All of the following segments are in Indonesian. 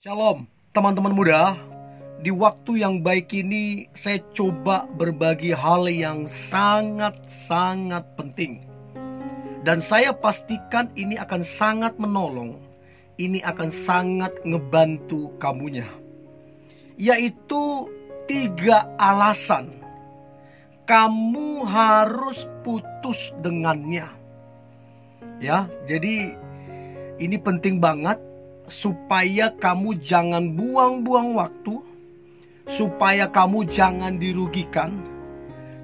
Shalom, teman-teman muda. Di waktu yang baik ini, saya coba berbagi hal yang sangat-sangat penting. Dan saya pastikan ini akan sangat menolong. Ini akan sangat ngebantu kamunya. Yaitu 3 alasan kamu harus putus dengannya. Ya, jadi ini penting banget supaya kamu jangan buang-buang waktu, supaya kamu jangan dirugikan,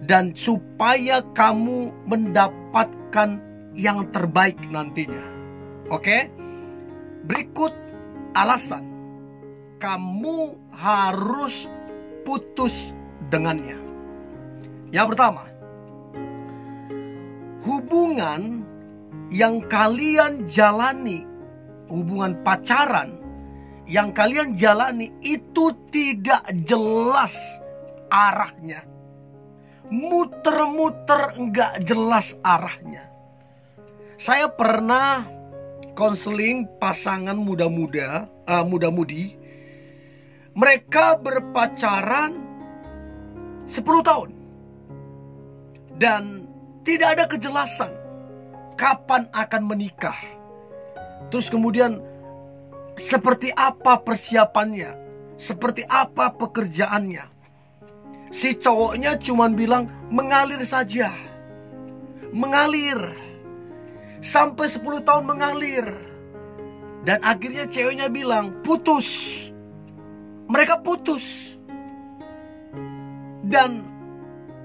dan supaya kamu mendapatkan yang terbaik nantinya. Oke? Berikut alasan kamu harus putus dengannya. Yang pertama, hubungan yang kalian jalani, hubungan pacaran yang kalian jalani itu tidak jelas arahnya. Muter-muter nggak jelas arahnya. Saya pernah konseling pasangan muda-mudi. Mereka berpacaran 10 tahun. Dan tidak ada kejelasan kapan akan menikah. Terus kemudian seperti apa persiapannya, seperti apa pekerjaannya. Si cowoknya cuman bilang mengalir saja. Mengalir. Sampai 10 tahun mengalir. Dan akhirnya ceweknya bilang putus. Mereka putus. Dan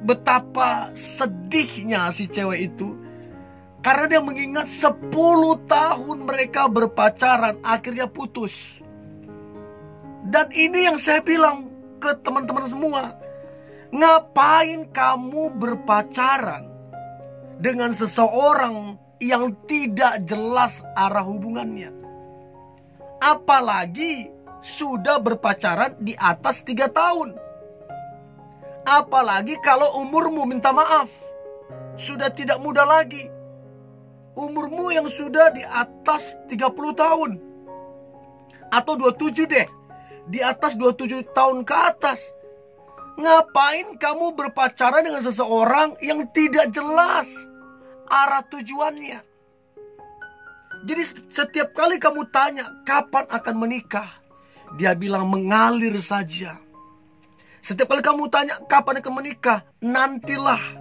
betapa sedihnya si cewek itu, karena dia mengingat 10 tahun mereka berpacaran, akhirnya putus. Dan ini yang saya bilang ke teman-teman semua. Ngapain kamu berpacaran dengan seseorang yang tidak jelas arah hubungannya? Apalagi sudah berpacaran di atas 3 tahun. Apalagi kalau umurmu, minta maaf, sudah tidak muda lagi. Umurmu yang sudah di atas 30 tahun. Atau 27 deh. Di atas 27 tahun ke atas. Ngapain kamu berpacaran dengan seseorang yang tidak jelas arah tujuannya? Jadi setiap kali kamu tanya kapan akan menikah, dia bilang mengalir saja. Setiap kali kamu tanya kapan akan menikah, nantilah.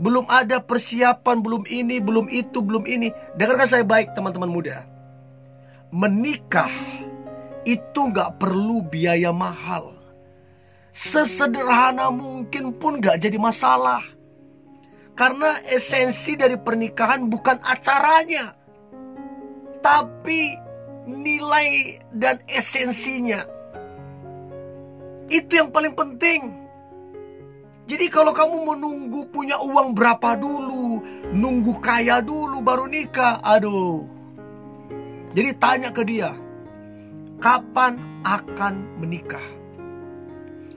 Belum ada persiapan, belum ini, belum itu, belum ini. Dengarkan saya baik teman-teman muda. Menikah itu gak perlu biaya mahal. Sesederhana mungkin pun gak jadi masalah. Karena esensi dari pernikahan bukan acaranya, tapi nilai dan esensinya. Itu yang paling penting. Jadi kalau kamu menunggu punya uang berapa dulu, nunggu kaya dulu baru nikah, aduh. Jadi tanya ke dia, kapan akan menikah?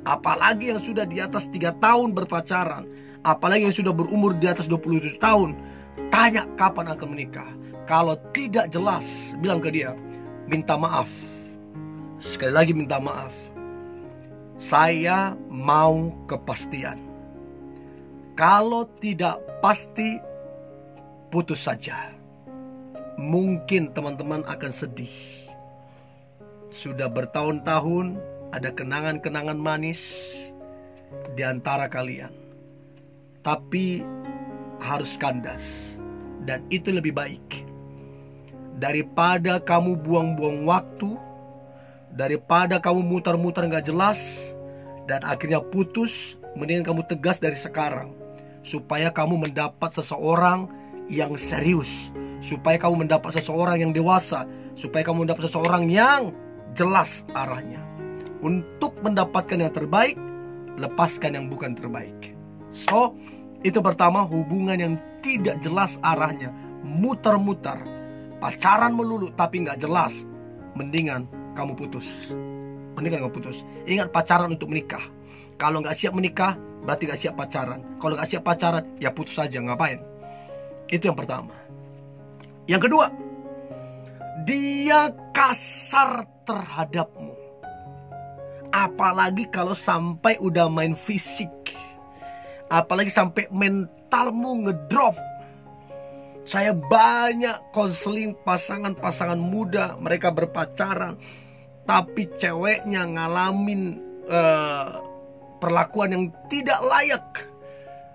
Apalagi yang sudah di atas 3 tahun berpacaran, apalagi yang sudah berumur di atas 27 tahun, tanya kapan akan menikah. Kalau tidak jelas, bilang ke dia, minta maaf. Sekali lagi minta maaf. Saya mau kepastian. Kalau tidak pasti, putus saja. Mungkin teman-teman akan sedih. Sudah bertahun-tahun ada kenangan-kenangan manis di antara kalian. Tapi harus kandas. Dan itu lebih baik. Daripada kamu buang-buang waktu, daripada kamu muter-muter gak jelas dan akhirnya putus, mendingan kamu tegas dari sekarang. Supaya kamu mendapat seseorang yang serius. Supaya kamu mendapat seseorang yang dewasa. Supaya kamu mendapat seseorang yang jelas arahnya. Untuk mendapatkan yang terbaik, lepaskan yang bukan terbaik. So, itu pertama, hubungan yang tidak jelas arahnya, muter-muter, pacaran melulu tapi gak jelas, mendingan kamu putus. Mendingan kamu putus. Ingat, pacaran untuk menikah. Kalau gak siap menikah, berarti gak siap pacaran. Kalau gak siap pacaran, ya putus saja. Ngapain? Itu yang pertama. Yang kedua, dia kasar terhadapmu. Apalagi kalau sampai udah main fisik. Apalagi sampai mentalmu ngedrop. Saya banyak konseling pasangan-pasangan muda, mereka berpacaran, tapi ceweknya ngalamin perlakuan yang tidak layak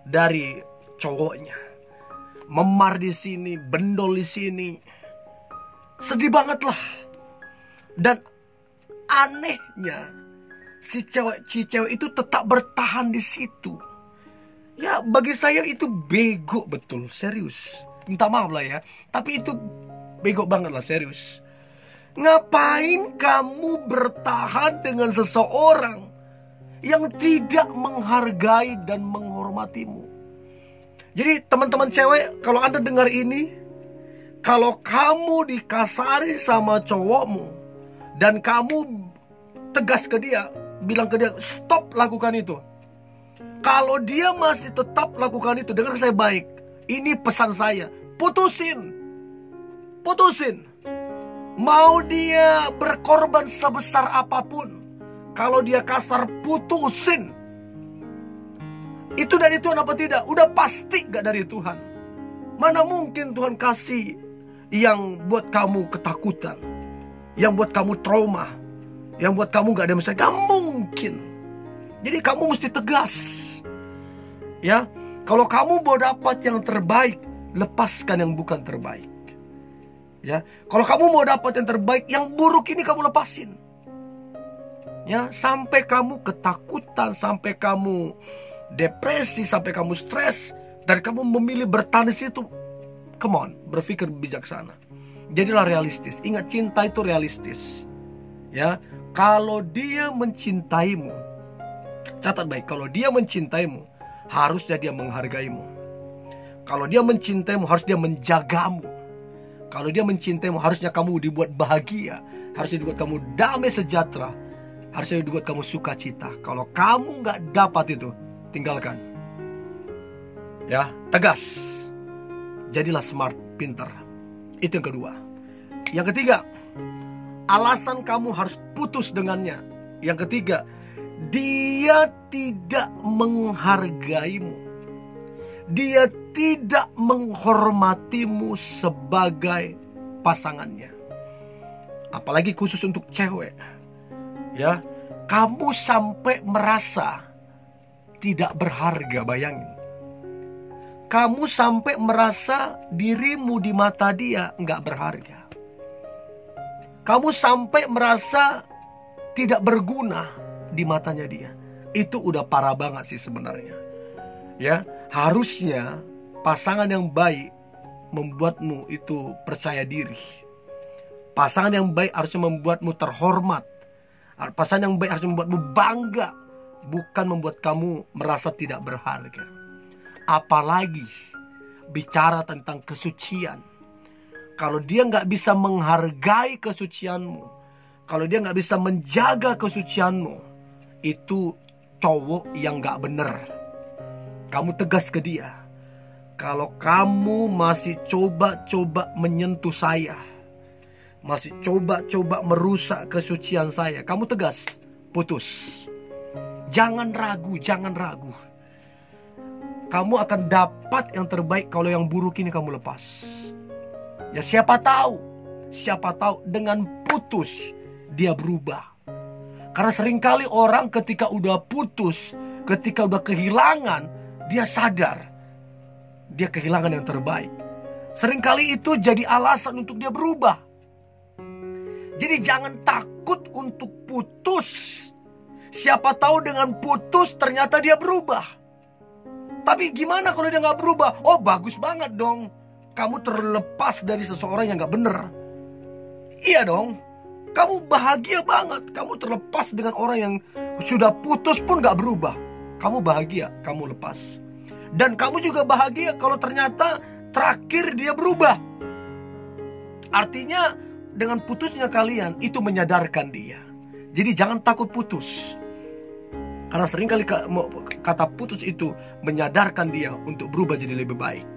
dari cowoknya. Memar di sini, bendol di sini. Sedih banget lah. Dan anehnya si cewek itu tetap bertahan di situ. Ya, bagi saya itu bego betul, serius. Minta maaf lah ya, tapi itu bego banget lah, serius. Ngapain kamu bertahan dengan seseorang yang tidak menghargai dan menghormatimu? Jadi teman-teman cewek, kalau Anda dengar ini, kalau kamu dikasari sama cowokmu dan kamu tegas ke dia, bilang ke dia, stop lakukan itu. Kalau dia masih tetap lakukan itu, dengar saya baik, ini pesan saya, putusin. Mau dia berkorban sebesar apapun, kalau dia kasar, putusin. Itu dari Tuhan apa tidak? Udah pasti gak dari Tuhan. Mana mungkin Tuhan kasih yang buat kamu ketakutan, yang buat kamu trauma, yang buat kamu gak ada masalah. Gak mungkin. Jadi kamu mesti tegas. Ya, kalau kamu mau dapat yang terbaik, lepaskan yang bukan terbaik. Ya, kalau kamu mau dapat yang terbaik, yang buruk ini kamu lepasin. Ya, sampai kamu ketakutan, sampai kamu depresi, sampai kamu stres, dan kamu memilih bertahan di situ. Come on, berpikir bijaksana. Jadilah realistis. Ingat, cinta itu realistis. Ya, kalau dia mencintaimu, catat baik, kalau dia mencintaimu, harusnya dia menghargaimu. Kalau dia mencintaimu, harus dia menjagamu. Kalau dia mencintaimu, harusnya kamu dibuat bahagia. Harusnya dibuat kamu damai sejahtera. Harusnya dibuat kamu sukacita. Kalau kamu gak dapat itu, tinggalkan. Ya, tegas. Jadilah smart, pintar. Itu yang kedua. Yang ketiga, alasan kamu harus putus dengannya. Yang ketiga, dia tidak menghargaimu. Dia tidak menghormatimu sebagai pasangannya. Apalagi khusus untuk cewek. Ya, kamu sampai merasa tidak berharga, bayangin. Kamu sampai merasa dirimu di mata dia nggak berharga. Kamu sampai merasa tidak berguna di matanya dia. Itu udah parah banget sih sebenarnya. Ya, harusnya pasangan yang baik membuatmu itu percaya diri. Pasangan yang baik harusnya membuatmu terhormat. Pasangan yang baik harusnya membuatmu bangga, bukan membuat kamu merasa tidak berharga. Apalagi bicara tentang kesucian. Kalau dia nggak bisa menghargai kesucianmu, kalau dia nggak bisa menjaga kesucianmu, itu cowok yang nggak bener. Kamu tegas ke dia. Kalau kamu masih coba-coba menyentuh saya, masih coba-coba merusak kesucian saya, kamu tegas, putus. Jangan ragu, jangan ragu. Kamu akan dapat yang terbaik kalau yang buruk ini kamu lepas. Ya, siapa tahu dengan putus dia berubah. Karena seringkali orang ketika udah putus, ketika udah kehilangan, dia sadar dia kehilangan yang terbaik. Seringkali itu jadi alasan untuk dia berubah. Jadi jangan takut untuk putus. Siapa tahu dengan putus ternyata dia berubah. Tapi gimana kalau dia gak berubah? Oh, bagus banget dong. Kamu terlepas dari seseorang yang gak bener. Iya dong. Kamu bahagia banget. Kamu terlepas dengan orang yang sudah putus pun gak berubah. Kamu bahagia, kamu lepas. Dan kamu juga bahagia kalau ternyata terakhir dia berubah. Artinya dengan putusnya kalian itu menyadarkan dia. Jadi jangan takut putus. Karena seringkali kata putus itu menyadarkan dia untuk berubah jadi lebih baik.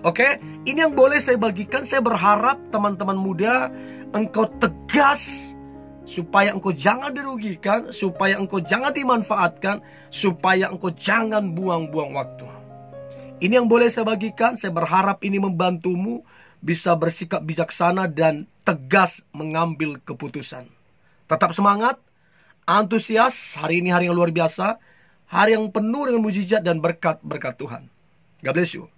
Oke, ini yang boleh saya bagikan. Saya berharap teman-teman muda, engkau tegas supaya engkau jangan dirugikan, supaya engkau jangan dimanfaatkan, supaya engkau jangan buang-buang waktu. Ini yang boleh saya bagikan. Saya berharap ini membantumu bisa bersikap bijaksana dan tegas mengambil keputusan. Tetap semangat, antusias. Hari ini hari yang luar biasa, hari yang penuh dengan mujizat dan berkat-berkat Tuhan. God bless you.